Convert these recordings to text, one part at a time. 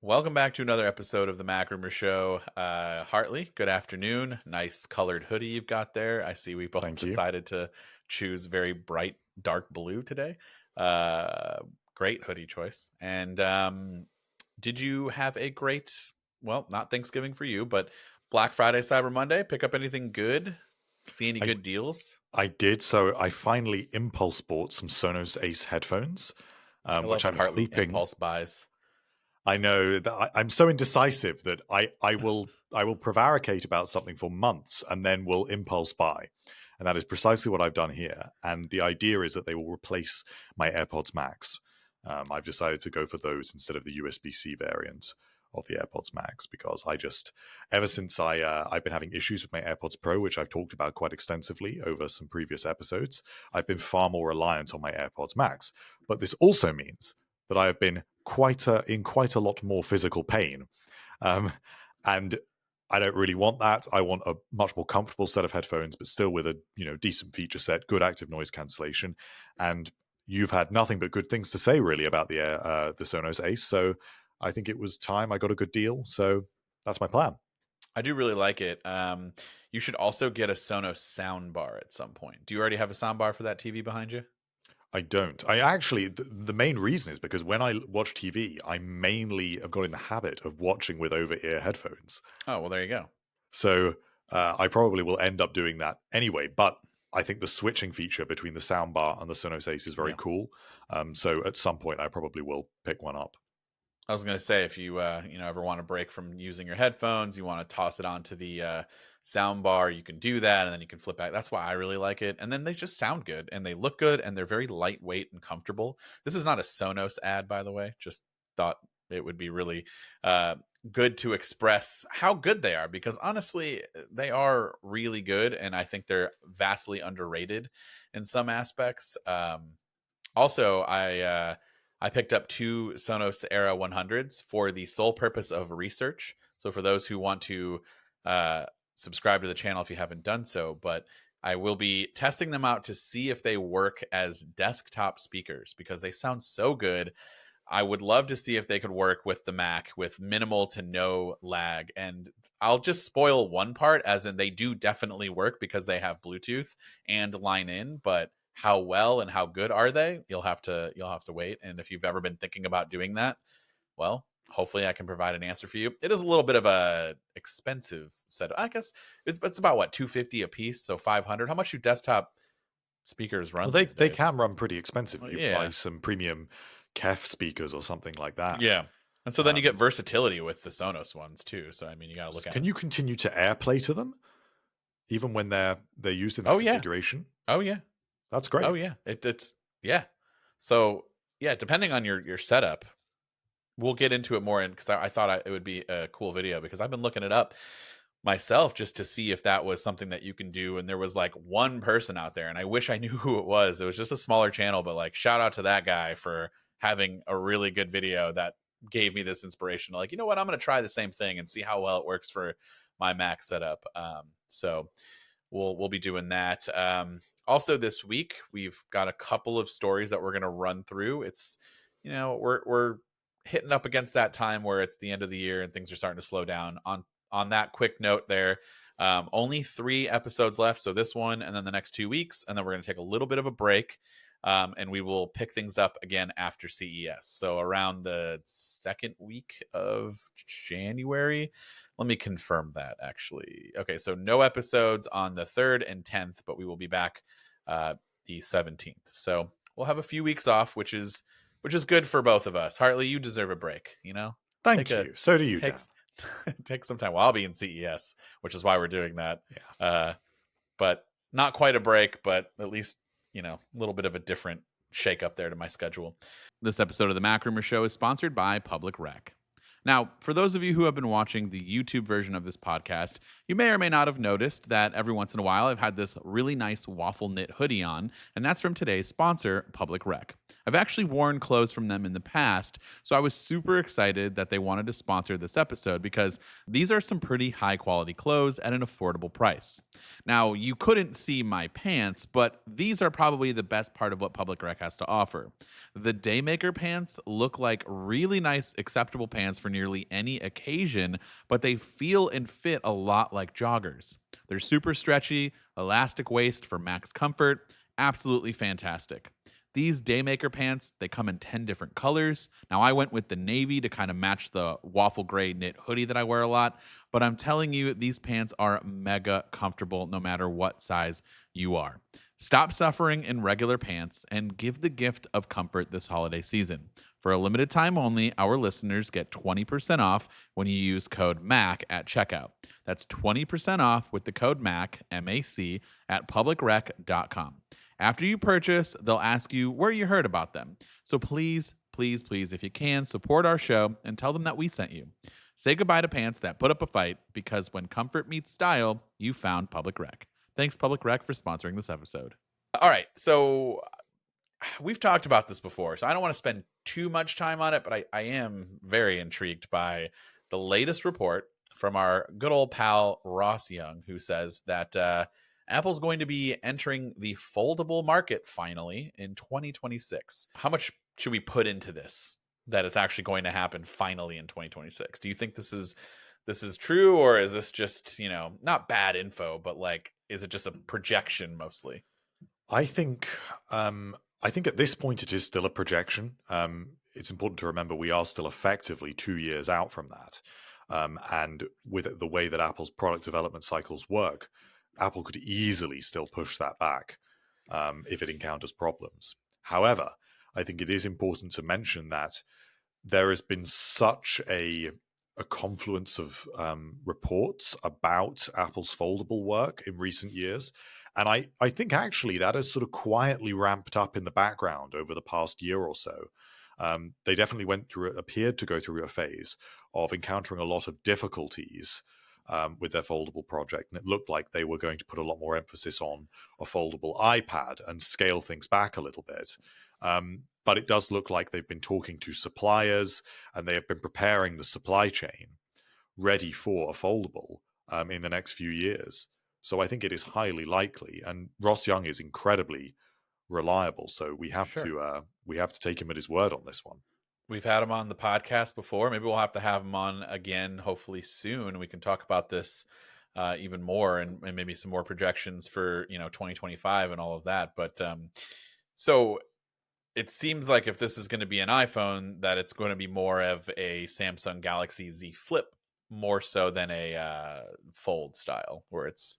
Welcome back to another episode of the MacRumors Show. Hartley, good afternoon. Nice colored hoodie you've got there. I see we both Thank you. decided to choose very bright dark blue today. Great hoodie choice. And did you have a great, well, not Thanksgiving for you, but Black Friday, Cyber Monday? Pick up anything good? See any good deals? I did. So I finally impulse bought some Sonos Ace headphones, I love which when I'm Hartley hoping. impulse buys. I know that I'm so indecisive that I will prevaricate about something for months and then will impulse buy. And that is precisely what I've done here. And the idea is that they will replace my AirPods Max. I've decided to go for those instead of the USB-C variant of the AirPods Max because ever since I've been having issues with my AirPods Pro, which I've talked about quite extensively over some previous episodes, I've been far more reliant on my AirPods Max. But this also means that I have been in quite a lot more physical pain. And I don't really want that. I want a much more comfortable set of headphones, but still with a decent feature set, good active noise cancellation. And you've had nothing but good things to say really about the Sonos Ace. So I think it was time I got a good deal. So that's my plan. I do really like it. You should also get a Sonos soundbar at some point. Do you already have a soundbar for that TV behind you? I don't. I actually, the main reason is because when I watch TV, I mainly have got in the habit of watching with over-ear headphones. Oh, well, there you go. So I probably will end up doing that anyway. But I think the switching feature between the soundbar and the Sonos Ace is very cool. So at some point, I probably will pick one up. I was going to say, if you ever want to break from using your headphones, you want to toss it onto the sound bar, you can do that, and then you can flip back. That's why I really like it. And then they just sound good, and they look good, and they're very lightweight and comfortable. This is not a Sonos ad, by the way. Just thought it would be really good to express how good they are, because honestly, they are really good, and I think they're vastly underrated in some aspects. Also, I picked up 2 Sonos Era 100s for the sole purpose of research. So for those who want to subscribe to the channel if you haven't done so, but I will be testing them out to see if they work as desktop speakers because they sound so good. I would love to see if they could work with the Mac with minimal to no lag. And I'll just spoil one part, as in they do definitely work because they have Bluetooth and line in, but how well and how good are they? You'll have to wait. And if you've ever been thinking about doing that, well, hopefully I can provide an answer for you. It is a little bit of a expensive setup. I guess it's about what, $250 a piece, so $500. How much do desktop speakers run? Well, they can run pretty expensive. Well, you buy some premium KEF speakers or something like that. Yeah. And so then you get versatility with the Sonos ones too. So I mean, you got to look at. Can you continue to AirPlay to them even when they're used in that configuration? Oh yeah. That's great. Oh yeah, it's yeah. So yeah, depending on your setup, we'll get into it more. Because I thought it would be a cool video, because I've been looking it up myself just to see if that was something that you can do. And there was like one person out there, and I wish I knew who it was. It was just a smaller channel, but like shout out to that guy for having a really good video that gave me this inspiration. Like, you know what, I'm going to try the same thing and see how well it works for my Mac setup. So we'll be doing that. Also this week, we've got a couple of stories that we're going to run through. It's, we're hitting up against that time where it's the end of the year and things are starting to slow down. On that quick note there, only 3 episodes left. So this one, and then the next 2 weeks, and then we're going to take a little bit of a break. And we will pick things up again after CES. So around the 2nd week of January. Let me confirm that, actually. Okay, so no episodes on the 3rd and 10th, but we will be back the 17th. So we'll have a few weeks off, which is good for both of us. Hartley, you deserve a break, Thank you. So do you, take some time. Well, I'll be in CES, which is why we're doing that. Yeah. But not quite a break, but at least, a little bit of a different shake up there to my schedule. This episode of the MacRumors Show is sponsored by Public Rec. Now, for those of you who have been watching the YouTube version of this podcast, you may or may not have noticed that every once in a while I've had this really nice waffle knit hoodie on, and that's from today's sponsor, Public Rec. I've actually worn clothes from them in the past, so I was super excited that they wanted to sponsor this episode because these are some pretty high quality clothes at an affordable price. Now, you couldn't see my pants, but these are probably the best part of what Public Rec has to offer. The Daymaker pants look like really nice, acceptable pants for nearly any occasion, but they feel and fit a lot like joggers. They're super stretchy, elastic waist for max comfort, absolutely fantastic. These Daymaker pants, they come in 10 different colors. Now, I went with the navy to kind of match the waffle gray knit hoodie that I wear a lot, but I'm telling you, these pants are mega comfortable no matter what size you are. Stop suffering in regular pants and give the gift of comfort this holiday season. For a limited time only, our listeners get 20% off when you use code MAC at checkout. That's 20% off with the code MAC, M-A-C, at publicrec.com. After you purchase, they'll ask you where you heard about them. So please, please, please, if you can, support our show and tell them that we sent you. Say goodbye to pants that put up a fight, because when comfort meets style, you found Public Rec. Thanks, Public Rec, for sponsoring this episode. All right, so we've talked about this before, so I don't want to spend too much time on it, but I am very intrigued by the latest report from our good old pal Ross Young, who says that Apple's going to be entering the foldable market finally in 2026. How much should we put into this, that it's actually going to happen finally in 2026? Do you think this is true, or is this just, not bad info, but like, is it just a projection mostly? I think at this point it is still a projection. It's important to remember we are still effectively 2 years out from that. And with the way that Apple's product development cycles work, Apple could easily still push that back if it encounters problems. However, I think it is important to mention that there has been such a confluence of reports about Apple's foldable work in recent years. And I think actually that has sort of quietly ramped up in the background over the past year or so. They definitely appeared to go through a phase of encountering a lot of difficulties with their foldable project. And it looked like they were going to put a lot more emphasis on a foldable iPad and scale things back a little bit. But it does look like they've been talking to suppliers and they have been preparing the supply chain ready for a foldable in the next few years. So I think it is highly likely. And Ross Young is incredibly reliable. So we have to take him at his word on this one. We've had him on the podcast before. Maybe we'll have to have him on again, hopefully soon. We can talk about this even more and maybe some more projections for 2025 and all of that. But so it seems like if this is going to be an iPhone, that it's going to be more of a Samsung Galaxy Z Flip, more so than a fold style, where it's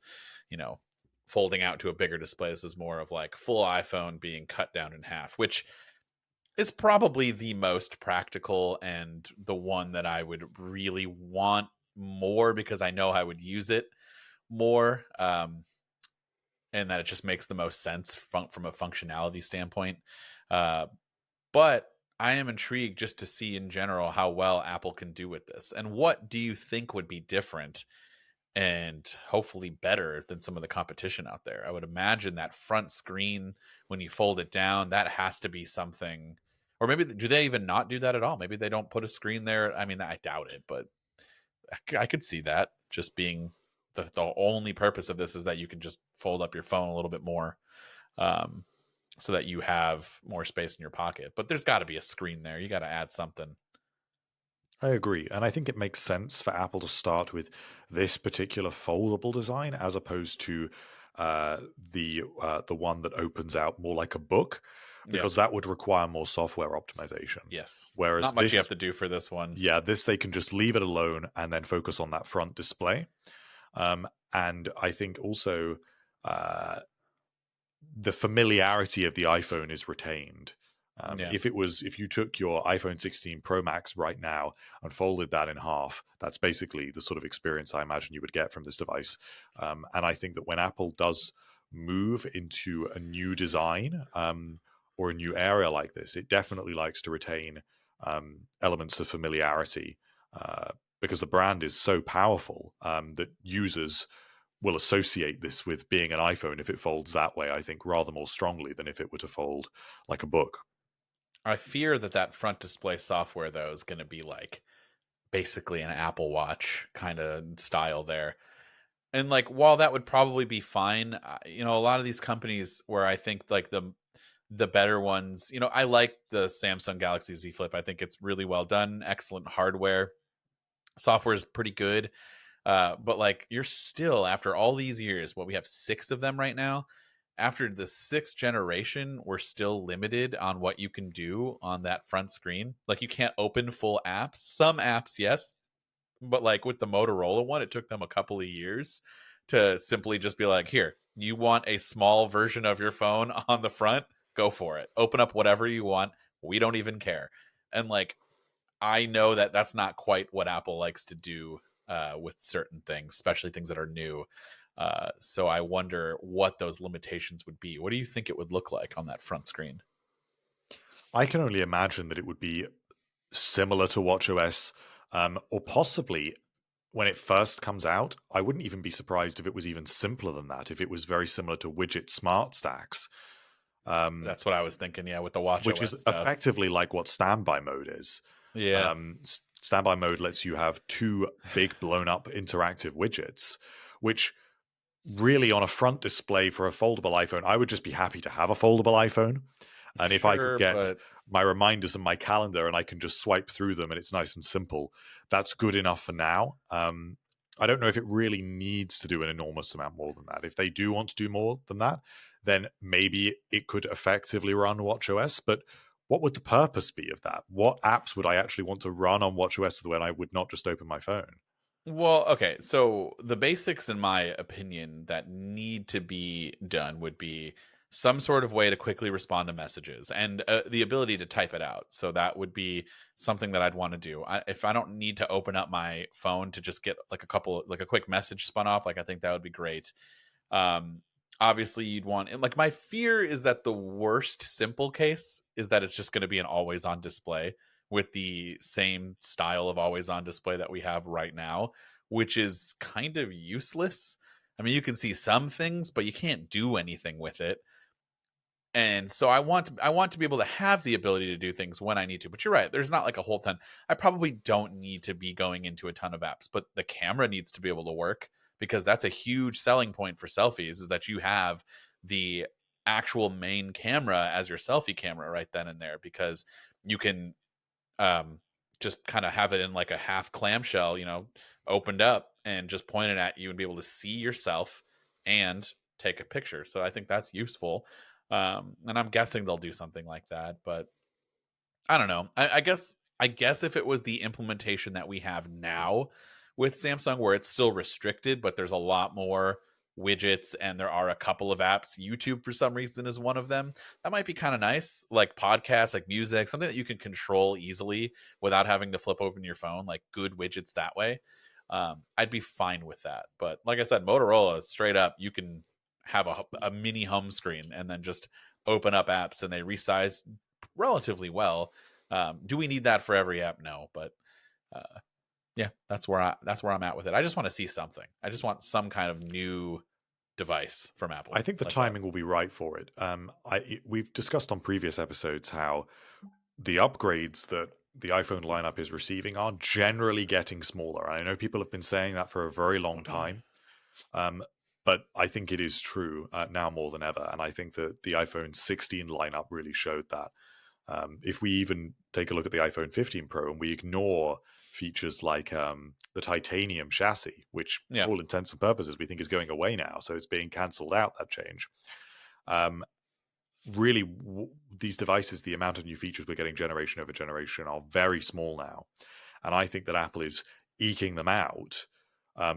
folding out to a bigger display. This is more of like full iPhone being cut down in half, which is probably the most practical and the one that I would really want more, because I know I would use it more, and that it just makes the most sense from a functionality standpoint. But I am intrigued just to see in general how well Apple can do with this. And what do you think would be different and hopefully better than some of the competition out there? I would imagine that front screen, when you fold it down, that has to be something. Or maybe do they even not do that at all? Maybe they don't put a screen there. I mean, I doubt it, but I could see that just being the only purpose of this is that you can just fold up your phone a little bit more, so that you have more space in your pocket. But there's got to be a screen there. You got to add something. I agree. And I think it makes sense for Apple to start with this particular foldable design as opposed to the one that opens out more like a book, because that would require more software optimization. Yes. Whereas not much you have to do for this one. Yeah, this they can just leave it alone and then focus on that front display. And I think also the familiarity of the iPhone is retained. If you took your iPhone 16 Pro Max right now and folded that in half, that's basically the sort of experience I imagine you would get from this device. And I think that when Apple does move into a new design or a new area like this, it definitely likes to retain elements of familiarity because the brand is so powerful that users will associate this with being an iPhone if it folds that way, I think, rather more strongly than if it were to fold like a book. I fear that that front display software though is going to be like basically an Apple Watch kind of style there. And like while that would probably be fine, a lot of these companies where I think like the better ones, I like the Samsung Galaxy Z Flip. I think it's really well done, excellent hardware. Software is pretty good. But like you're still after all these years, we have 6 of them right now. After the 6th generation, we're still limited on what you can do on that front screen. Like you can't open full apps. Some apps, yes, but like with the Motorola one, it took them a couple of years to simply just be like, here, you want a small version of your phone on the front? Go for it. Open up whatever you want. We don't even care. And like, I know that that's not quite what Apple likes to do with certain things, especially things that are new. So I wonder what those limitations would be. What do you think it would look like on that front screen? I can only imagine that it would be similar to WatchOS, or possibly when it first comes out. I wouldn't even be surprised if it was even simpler than that, if it was very similar to widget smart stacks, That's what I was thinking. Yeah, with the Watch which OS is stuff. effectively like what standby mode is. Yeah, Standby mode lets you have 2 big blown up interactive widgets, which really on a front display for a foldable iPhone, I would just be happy to have a foldable iPhone. And if I could sure, get but my reminders in my calendar and I can just swipe through them and it's nice and simple, that's good enough for now. I don't know if it really needs to do an enormous amount more than that. If they do want to do more than that, then maybe it could effectively run WatchOS. But what would the purpose be of that? What apps would I actually want to run on WatchOS when I would not just open my phone? well, okay. So the basics, in my opinion, that need to be done would be some sort of way to quickly respond to messages and the ability to type it out. So that would be something that I'd want to do. If I don't need to open up my phone to just get like like a quick message spun off, like I think that would be great. Um, Obviously, you'd want, and like my fear is that the worst simple case is that it's just going to be an always on display with the same style of always on display that we have right now, which is kind of useless. I mean, you can see some things, but you can't do anything with it. And so I want to be able to have the ability to do things when I need to. But you're right, there's not like a whole ton. I probably don't need to be going into a ton of apps, but the camera needs to be able to work because that's a huge selling point for selfies is that you have the actual main camera as your selfie camera right then and there because you can um, just kind of have it in like a half clamshell, opened up and just point it at you and be able to see yourself and take a picture. So I think that's useful. And I'm guessing they'll do something like that, but I don't know. I guess if it was the implementation that we have now with Samsung, where it's still restricted, but there's a lot more widgets and there are a couple of apps. YouTube, for some reason, is one of them. That might be kind of nice, like podcasts, like music, something that you can control easily without having to flip open your phone, like good widgets that way. I'd be fine with that. But like I said, Motorola, straight up, you can have a mini home screen and then just open up apps and they resize relatively well. Do we need that for every app? No, but uh, yeah, that's where I'm at with it. I just want to see something. I just want some kind of new device from I Apple think the like that. timing will be right for it. We've discussed on previous episodes how the upgrades that the iPhone lineup is receiving are generally getting smaller. I know people have been saying that for a very long time, um, but I think it is true now more than ever. And I think that the iPhone 16 lineup really showed that. If we even take a look at the iPhone 15 Pro and we ignore features like the titanium chassis, which Yeah, for all intents and purposes we think is going away now, so it's being cancelled out, that change. Um, really, these devices, the amount of new features we're getting generation over generation are very small now. And I think that Apple is eking them out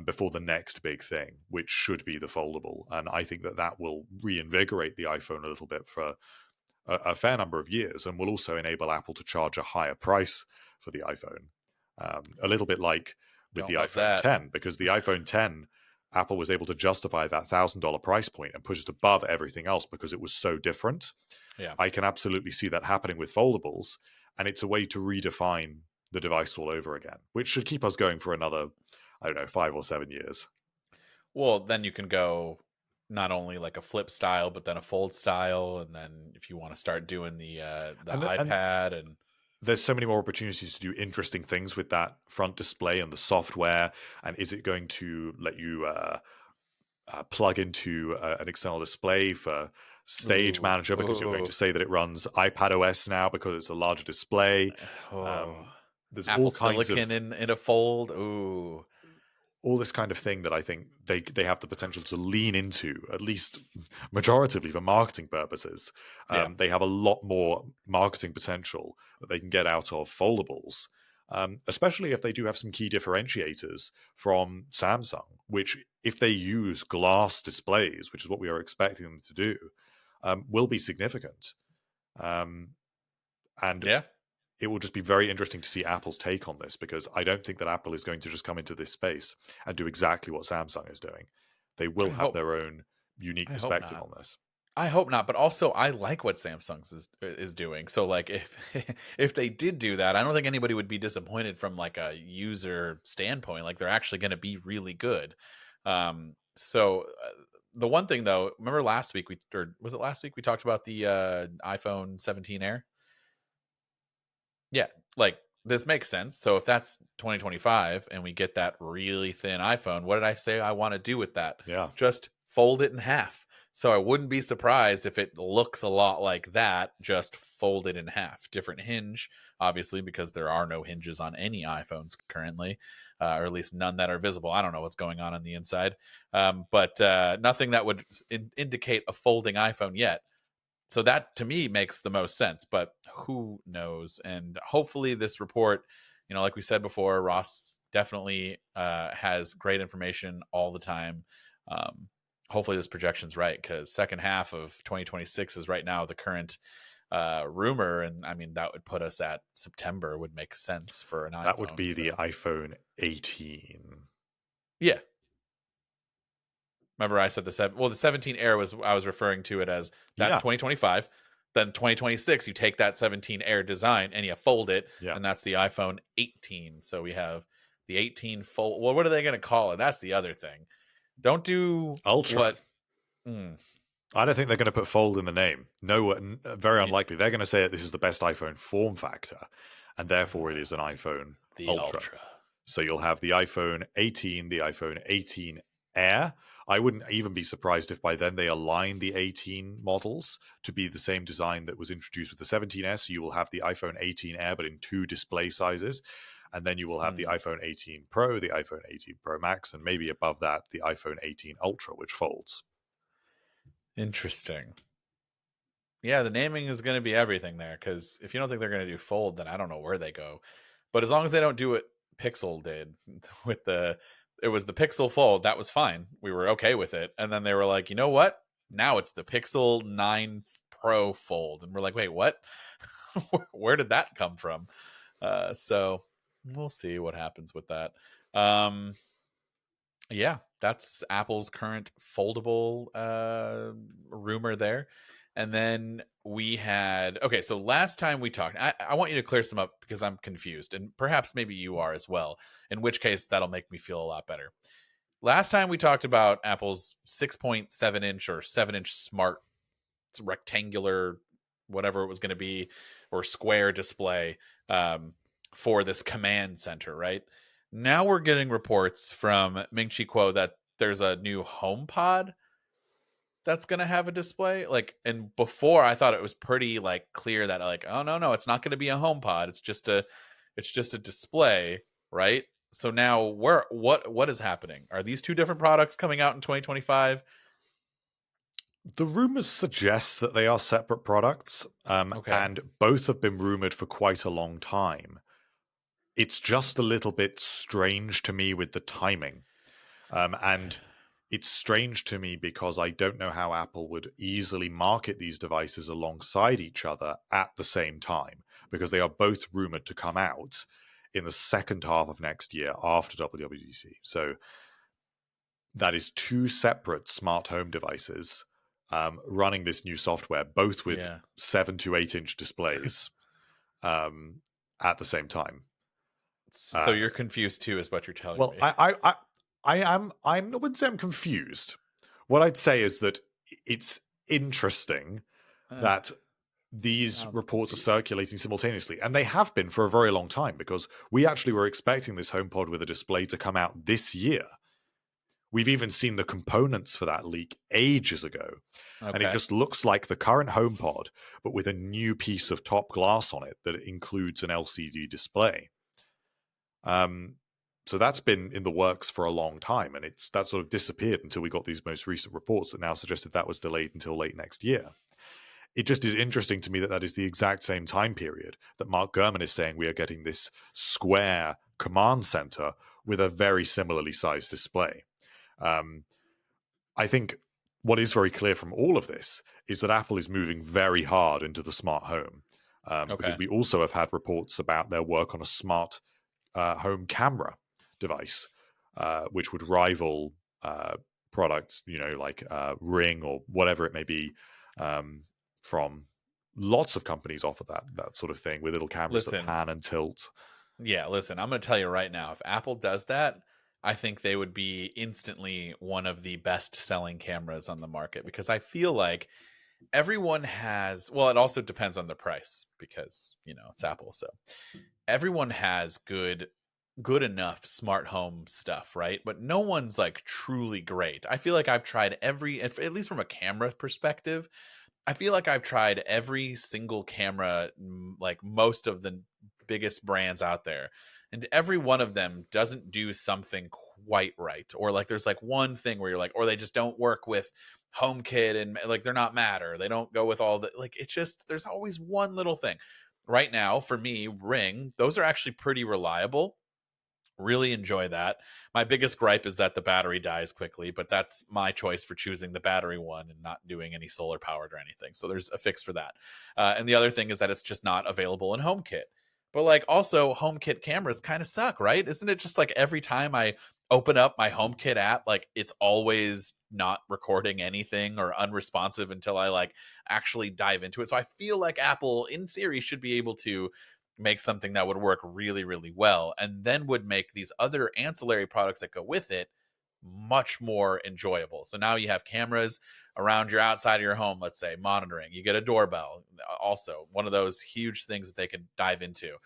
before the next big thing, which should be the foldable. And I think that that will reinvigorate the iPhone a little bit for a fair number of years and will also enable Apple to charge a higher price for the iPhone. A little bit like with the don't like iPhone that. 10, because the iPhone 10, Apple was able to justify that $1,000 price point and push it above everything else because it was so different. Yeah. I can absolutely see that happening with foldables, and it's a way to redefine the device all over again, which should keep us going for another, I don't know, 5 or 7 years. Well, then you can go not only like a flip style, but then a fold style, and then if you want to start doing the And iPad and there's so many more opportunities to do interesting things with that front display and the software. And is it going to let you plug into an external display for Stage ooh, Manager, because you're going ooh, to say that it runs iPad OS now because it's a larger display? oh, There's Apple all kinds of Silicon in a fold. Ooh, all this kind of thing that I think they have the potential to lean into, at least majoritively for marketing purposes. yeah, They have a lot more marketing potential that they can get out of foldables, especially if they do have some key differentiators from Samsung, which, if they use glass displays, which is what we are expecting them to do, will be significant. And yeah. it will just be very interesting to see Apple's take on this, because I don't think that Apple is going to just come into this space and do exactly what Samsung is doing. They will I have hope their own unique I hope perspective not. on this. I hope not, but also I like what Samsung's is doing. So like if if they did do that, I don't think anybody would be disappointed from like a user standpoint. Like they're actually going to be really good. The one thing though, remember last week or was it last week we talked about the iPhone 17 Air? Yeah, like this makes sense. So if that's 2025 and we get that really thin iPhone, what did I say I want to do with that? Yeah, Just fold it in half. So I wouldn't be surprised if it looks a lot like that, just folded in half. Different hinge, obviously, because there are no hinges on any iPhones currently, or at least none that are visible. I don't know what's going on the inside, but nothing that would indicate a folding iPhone yet. So that to me makes the most sense, but who knows? And hopefully this report, like we said before, Ross definitely has great information all the time. um, Hopefully this projection's right, because second half of 2026 is right now the current rumor, and I mean that would put us at September, would make sense for an that would iPhone. be the So iPhone 18. yeah, remember I said the 17 Air was, I was referring to it as, that's Yeah, 2025. Then 2026, you take that 17 Air design and you fold it, yeah. and that's the iPhone 18. So we have the 18 fold. Well, what are they going to call it? That's the other thing. Don't do Ultra. what. Mm, I don't think they're going to put fold in the name. No, very y- unlikely. They're going to say that this is the best iPhone form factor, and therefore it is an uh, iPhone the Ultra. Ultra. So you'll have the iPhone 18, the iPhone 18 Air. I wouldn't even be surprised if by then they align the 18 models to be the same design that was introduced with the 17S. So you will have the iPhone 18 Air, but in two display sizes. And then you will have the Hmm. iPhone 18 Pro, the iPhone 18 Pro Max, and maybe above that, the iPhone 18 Ultra, which folds. Interesting. Yeah, the naming is going to be everything there, because if you don't think they're going to do fold, then I don't know where they go. But as long as they don't do what Pixel did with it was the Pixel Fold, that was fine. We were okay with it. And then they were like, you know what? Now it's the Pixel 9 Pro Fold. And we're like, wait, what? Where did that come from? So we'll see what happens with that. Um, yeah, that's Apple's current foldable rumor there. And then we had, okay, so last time we talked, I want you to clear some up because I'm confused, and perhaps maybe you are as well, in which case that'll make me feel a lot better. Last time we talked about Apple's 6.7-inch or 7-inch smart rectangular, whatever it was going to be, or square display, um, for this command center, right? Now we're getting reports from Ming Chi Kuo that there's a new HomePod that's going to have a display. Like, and before I thought it was pretty like clear that like, oh no, it's not going to be a HomePod. It's just a display, right? So now what is happening? Are these two different products coming out in 2025? The rumors suggest that they are separate products, Okay. and both have been rumored for quite a long time. It's just a little bit strange to me with the timing. And it's strange to me because I don't know how Apple would easily market these devices alongside each other at the same time, because they are both rumored to come out in the second half of next year after WWDC. So that is two separate smart home devices running this new software, both with Yeah. 7 to 8 inch displays at the same time. So you're confused too, is what you're telling Well, me. I wouldn't say I'm confused. what I'd say is that it's interesting Uh, that these sounds reports are confused. circulating simultaneously, and they have been for a very long time, because we actually were expecting this HomePod with a display to come out this year. We've even seen the components for that leak ages ago, and it Okay. just looks like the current HomePod, but with a new piece of top glass on it that includes an LCD display. So that's been in the works for a long time, and that sort of disappeared until we got these most recent reports that now suggested that was delayed until late next year. It just is interesting to me that that is the exact same time period that Mark Gurman is saying we are getting this square command center with a very similarly sized display. I think what is very clear from all of this is that Apple is moving very hard into the smart home, because Okay. we also have had reports about their work on a smart home camera device, which would rival products, like Ring or whatever it may be, from lots of companies offer that sort of thing with little cameras that Listen, pan and tilt. yeah, listen, I'm going to tell you right now, if Apple does that, I think they would be instantly one of the best selling cameras on the market, because I feel like everyone has, well, it also depends on the price because, it's Apple. So everyone has good enough smart home stuff, right? But no one's like truly great. I feel like I've tried at least from a camera perspective, I feel like I've tried every single camera, like most of the biggest brands out there, and every one of them doesn't do something quite right. Or like there's like one thing where you're like, or they just don't work with HomeKit, and like they're not Matter. They don't go with all the, like, it's just there's always one little thing. Right now, for me, Ring, those are actually pretty reliable. Really enjoy that. My biggest gripe is that the battery dies quickly, but that's my choice for choosing the battery one and not doing any solar powered or anything. So there's a fix for that. And the other thing is that it's just not available in HomeKit. But like also HomeKit cameras kind of suck, right? Isn't it just like every time I open up my HomeKit app, like it's always not recording anything or unresponsive until I like actually dive into it. So I feel like Apple in theory should be able to make something that would work really, really well, and then would make these other ancillary products that go with it much more enjoyable. So now you have cameras around your outside of your home, let's say monitoring. You get a doorbell, also one of those huge things that they can dive into.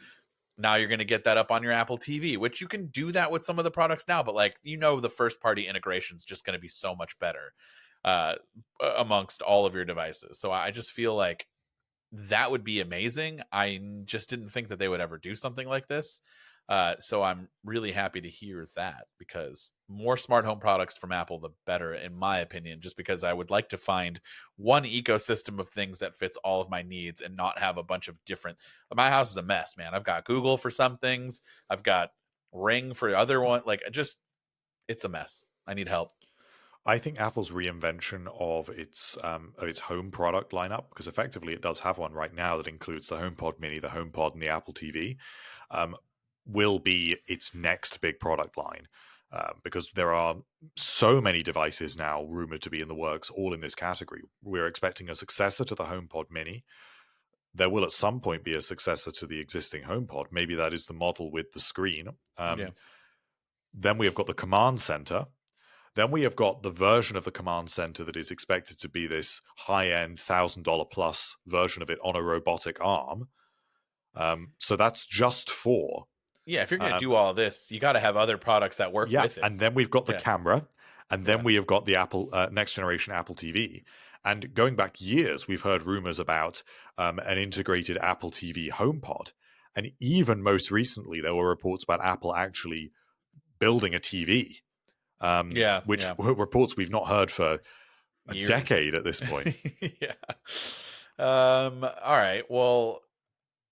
Now you're going to get that up on your Apple TV, which you can do that with some of the products now, but like the first party integration is just going to be so much better uh, amongst all of your devices. So I just feel like that would be amazing. I just didn't think that they would ever do something like this. So I'm really happy to hear that, because more smart home products from Apple, the better, in my opinion, just because I would like to find one ecosystem of things that fits all of my needs and not have a bunch of different. My house is a mess, man. I've got Google for some things, I've got Ring for other one. Like, it's a mess. I need help. I think Apple's reinvention of its home product lineup, because effectively it does have one right now that includes the HomePod Mini, the HomePod, and the Apple TV, um, will be its next big product line, because there are so many devices now rumored to be in the works, all in this category. We're expecting a successor to the HomePod Mini. There will at some point be a successor to the existing HomePod. Maybe that is the model with the screen. Yeah. Then we have got the command center. Then we have got the version of the command center that is expected to be this high-end $1,000 plus version of it on a robotic arm. So that's just four. Yeah. If you're going to Um, do all of this, you got to have other products that work yeah, with it. and then we've got the Yeah. camera, and then Yeah. we have got the Apple next generation Apple TV. And going back years, we've heard rumors about an integrated Apple TV HomePod, and even most recently, there were reports about Apple actually building a TV, Yeah. which Yeah. were reports we've not heard for a Years. decade at this point. Yeah. All right. Well,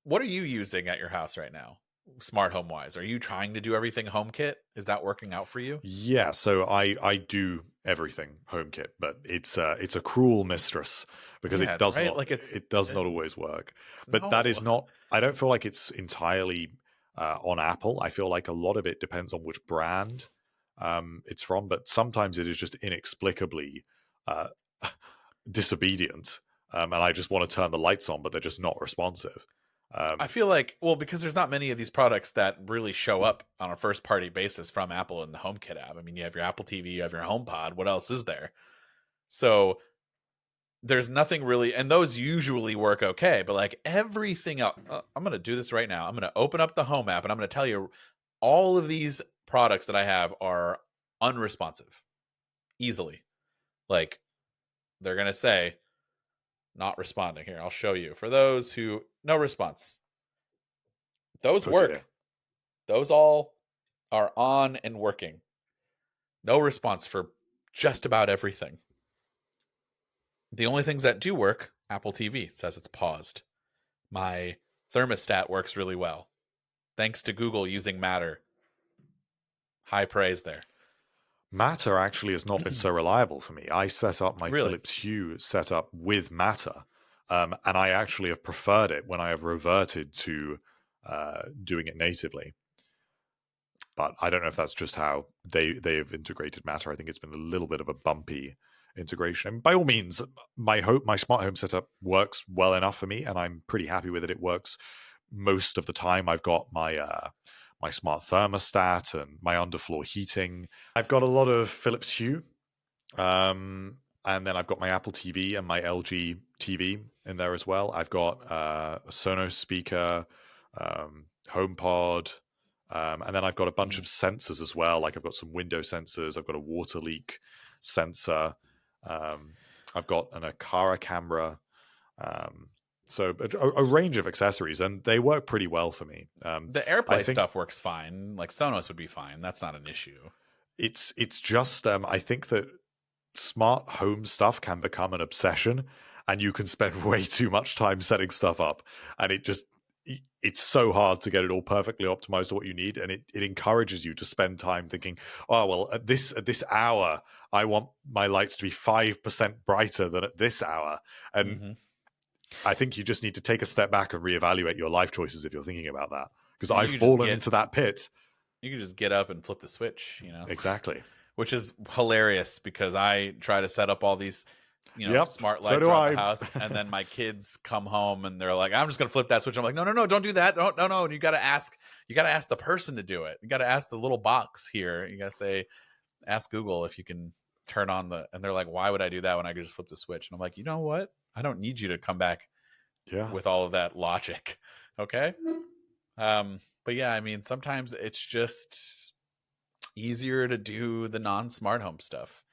what are you using at your house right now? Smart home wise. Are you trying to do everything HomeKit? Is that working out for you? Yeah, so I do everything HomeKit, but it's a cruel mistress because Yeah, right. Like it does not always work. it's But that is no. not. I don't feel like it's entirely on Apple. I feel like a lot of it depends on which brand it's from, but sometimes it is just inexplicably uh, disobedient, and I just want to turn the lights on, but they're just not responsive. I Um, feel like, well, because there's not many of these products that really show up on a first party basis from Apple in the HomeKit app. I mean, you have your Apple TV, you have your HomePod. What else is there? So there's nothing really, and those usually work okay, but like everything else, I'm going to do this right now. I'm going to open up the Home app and I'm going to tell you all of these products that I have are unresponsive easily. Like they're going to say not responding. Here, I'll show you. For those who, no response. Those Oh dear. work. Those all are on and working. No response for just about everything. The only things that do work, Apple TV says it's paused. My thermostat works really well. Thanks to Google using Matter. High praise there. Matter actually has not been so reliable for me. I set up my Really? Philips Hue setup with Matter, and I actually have preferred it when I have reverted to doing it natively. But I don't know if that's just how they've integrated Matter. I think it's been a little bit of a bumpy integration. And by all means, my smart home setup works well enough for me, and I'm pretty happy with it. It works most of the time. I've got my smart thermostat and my underfloor heating. I've got a lot of Philips Hue, and then I've got my Apple TV and my LG TV in there as well. I've got a Sonos speaker, HomePod. And then I've got a bunch of sensors as well. Like I've got some window sensors. I've got a water leak sensor. I've got an Aqara camera. So a range of accessories, and they work pretty well for me. The AirPlay stuff works fine. Like Sonos would be fine. That's not an issue. It's just I think that smart home stuff can become an obsession, and you can spend way too much time setting stuff up, and it's so hard to get it all perfectly optimized to what you need, and it encourages you to spend time thinking, oh well, at this hour I want my lights to be 5% brighter than at this hour. And I think you just need to take a step back and reevaluate your life choices if you're thinking about that, because I've fallen into that pit. You can just get up and flip the switch, Exactly. Which is hilarious because I try to set up all these smart lights around the house, and then my kids come home and they're like, I'm just gonna flip that switch. I'm like, no, don't do that. No. You gotta ask the person to do it. You gotta ask the little box here. You gotta say, ask Google if you can turn on and they're like, why would I do that when I could just flip the switch? And I'm like, you know what? I don't need you to come back with all of that logic. Okay. But yeah, I mean, sometimes it's just easier to do the non-smart home stuff.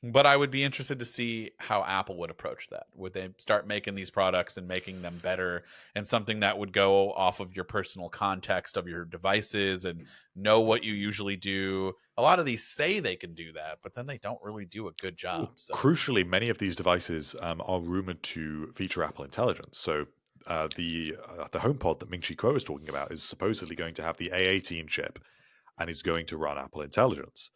But I would be interested to see how Apple would approach that. Would they start making these products and making them better, and something that would go off of your personal context of your devices and know what you usually do? A lot of these say they can do that, but then they don't really do a good job. Well, crucially, many of these devices are rumored to feature Apple Intelligence. So the HomePod that Ming-Chi Kuo is talking about is supposedly going to have the A18 chip and is going to run Apple Intelligence.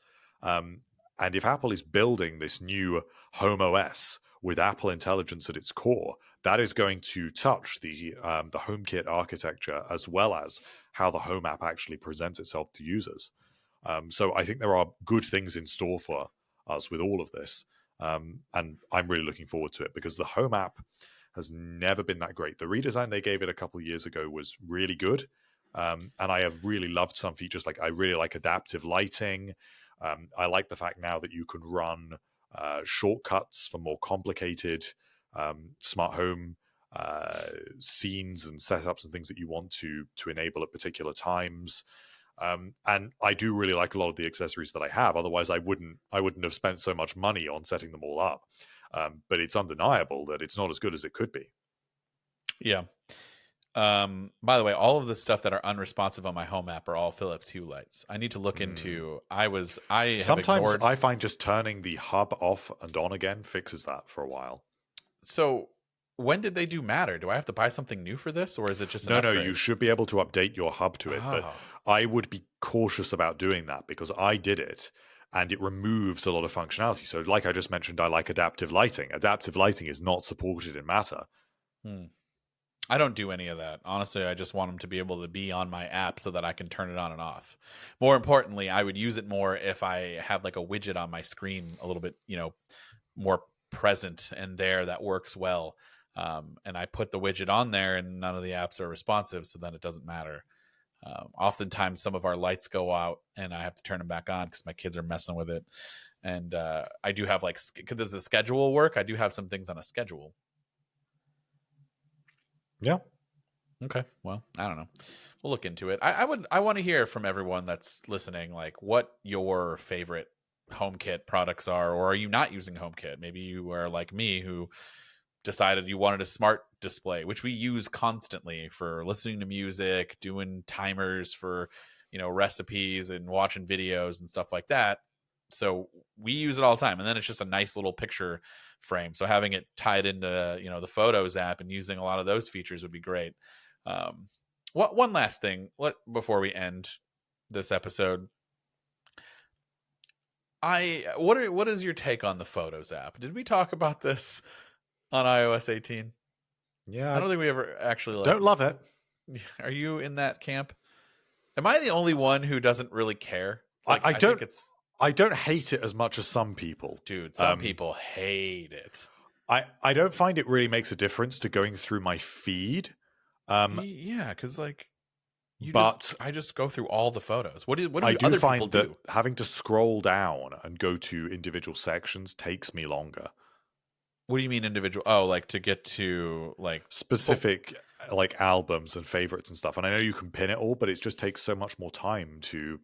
And if Apple is building this new Home OS with Apple Intelligence at its core, that is going to touch the HomeKit architecture as well as how the Home app actually presents itself to users. So I think there are good things in store for us with all of this. And I'm really looking forward to it because the Home app has never been that great. The redesign they gave it a couple of years ago was really good. And I have really loved some features. Like I really like adaptive lighting. I like the fact now that you can run shortcuts for more complicated smart home scenes and setups and things that you want to enable at particular times. And I do really like a lot of the accessories that I have. Otherwise, I wouldn't have spent so much money on setting them all up. But it's undeniable that it's not as good as it could be. Yeah. By the way, all of the stuff that are unresponsive on my Home app are all Philips Hue lights. I need to look into. Sometimes I find just turning the hub off and on again fixes that for a while. So when did they do Matter? Do I have to buy something new for this, or is it just no? You should be able to update your hub to it, but I would be cautious about doing that because I did it. And it removes a lot of functionality. So like I just mentioned, I like adaptive lighting. Adaptive lighting is not supported in Matter. I don't do any of that. Honestly, I just want them to be able to be on my app so that I can turn it on and off. More importantly, I would use it more if I had like a widget on my screen a little bit, more present and there that works well. And I put the widget on there and none of the apps are responsive. So then it doesn't matter. Oftentimes some of our lights go out and I have to turn them back on because my kids are messing with it. And I do have like, does the schedule work? I do have some things on a schedule. Yeah. Okay. Well, I don't know. We'll look into it. I want to hear from everyone that's listening, like what your favorite HomeKit products are, or are you not using HomeKit? Maybe you are like me who decided you wanted a smart display, which we use constantly for listening to music, doing timers for, recipes and watching videos and stuff like that. So we use it all the time. And then it's just a nice little picture frame. So having it tied into, the Photos app and using a lot of those features would be great. One last thing before we end this episode. What is your take on the Photos app? Did we talk about this on iOS 18? Yeah. I don't think we ever actually don't love it. Are you in that camp? Am I the only one who doesn't really care? Like, I don't hate it as much as some people. Dude, some people hate it. I don't find it really makes a difference to going through my feed. Yeah, because like, I just go through all the photos. What do I do other find people that do? having to scroll down and go to individual sections takes me longer. What do you mean individual? Oh, like to get to like specific like albums and favorites and stuff. And I know you can pin it all, but it just takes so much more time to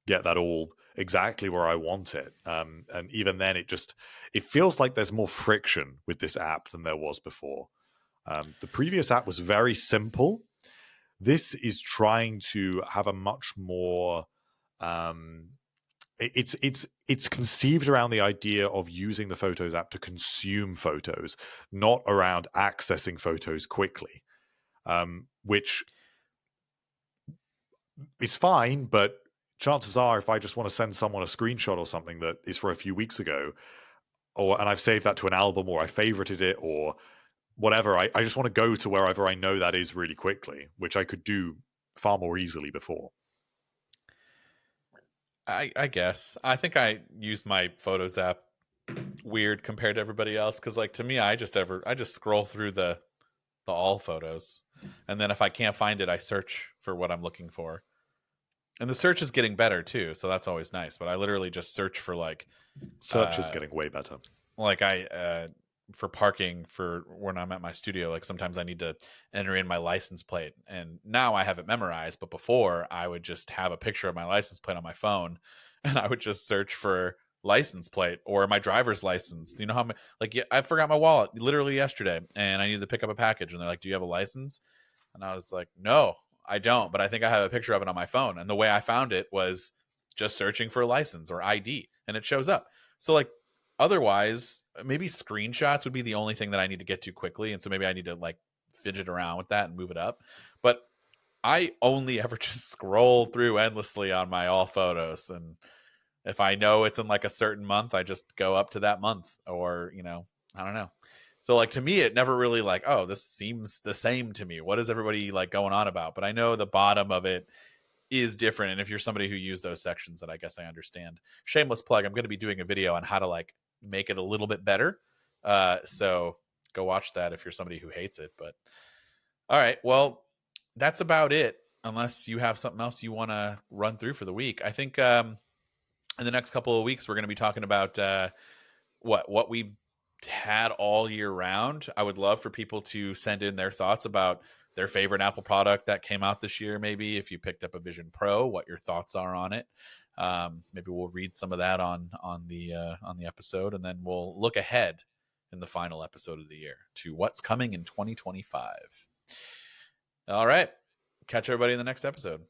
get that all exactly where I want it. And even then, it feels like there's more friction with this app than there was before. The previous app was very simple. This is trying to have a much more it's conceived around the idea of using the Photos app to consume photos, not around accessing photos quickly, which is fine. But chances are, if I just want to send someone a screenshot or something that is for a few weeks ago, and I've saved that to an album, or I favorited it, or whatever, I just want to go to wherever I know that is really quickly, which I could do far more easily before. I guess. I think I used my Photos app weird compared to everybody else, because like to me, I just scroll through the all photos, and then if I can't find it, I search for what I'm looking for. And the search is getting better too, so that's always nice. But I literally just search for like search is getting way better. Like for parking for when I'm at my studio, like sometimes I need to enter in my license plate, and now I have it memorized. But before, I would just have a picture of my license plate on my phone, and I would just search for license plate or my driver's license. You know how I forgot my wallet literally yesterday, and I needed to pick up a package, and they're like, "Do you have a license?" And I was like, "No, I don't, but I think I have a picture of it on my phone." And the way I found it was just searching for license or ID, and it shows up. So like, otherwise, maybe screenshots would be the only thing that I need to get to quickly. And so maybe I need to like fidget around with that and move it up. But I only ever just scroll through endlessly on my all photos. And if I know it's in like a certain month, I just go up to that month, or, I don't know. So like, to me, it never really like, oh, this seems the same to me. What is everybody like going on about? But I know the bottom of it is different. And if you're somebody who used those sections, that I guess I understand. Shameless plug. I'm going to be doing a video on how to like make it a little bit better. So go watch that if you're somebody who hates it. But all right, well, that's about it. Unless you have something else you want to run through for the week. I think in the next couple of weeks, we're going to be talking about what we've had all year round. I would love for people to send in their thoughts about their favorite Apple product that came out this year. Maybe if you picked up a Vision Pro, what your thoughts are on it. Maybe we'll read some of that on the episode, and then we'll look ahead in the final episode of the year to what's coming in 2025. All right. Catch everybody in the next episode.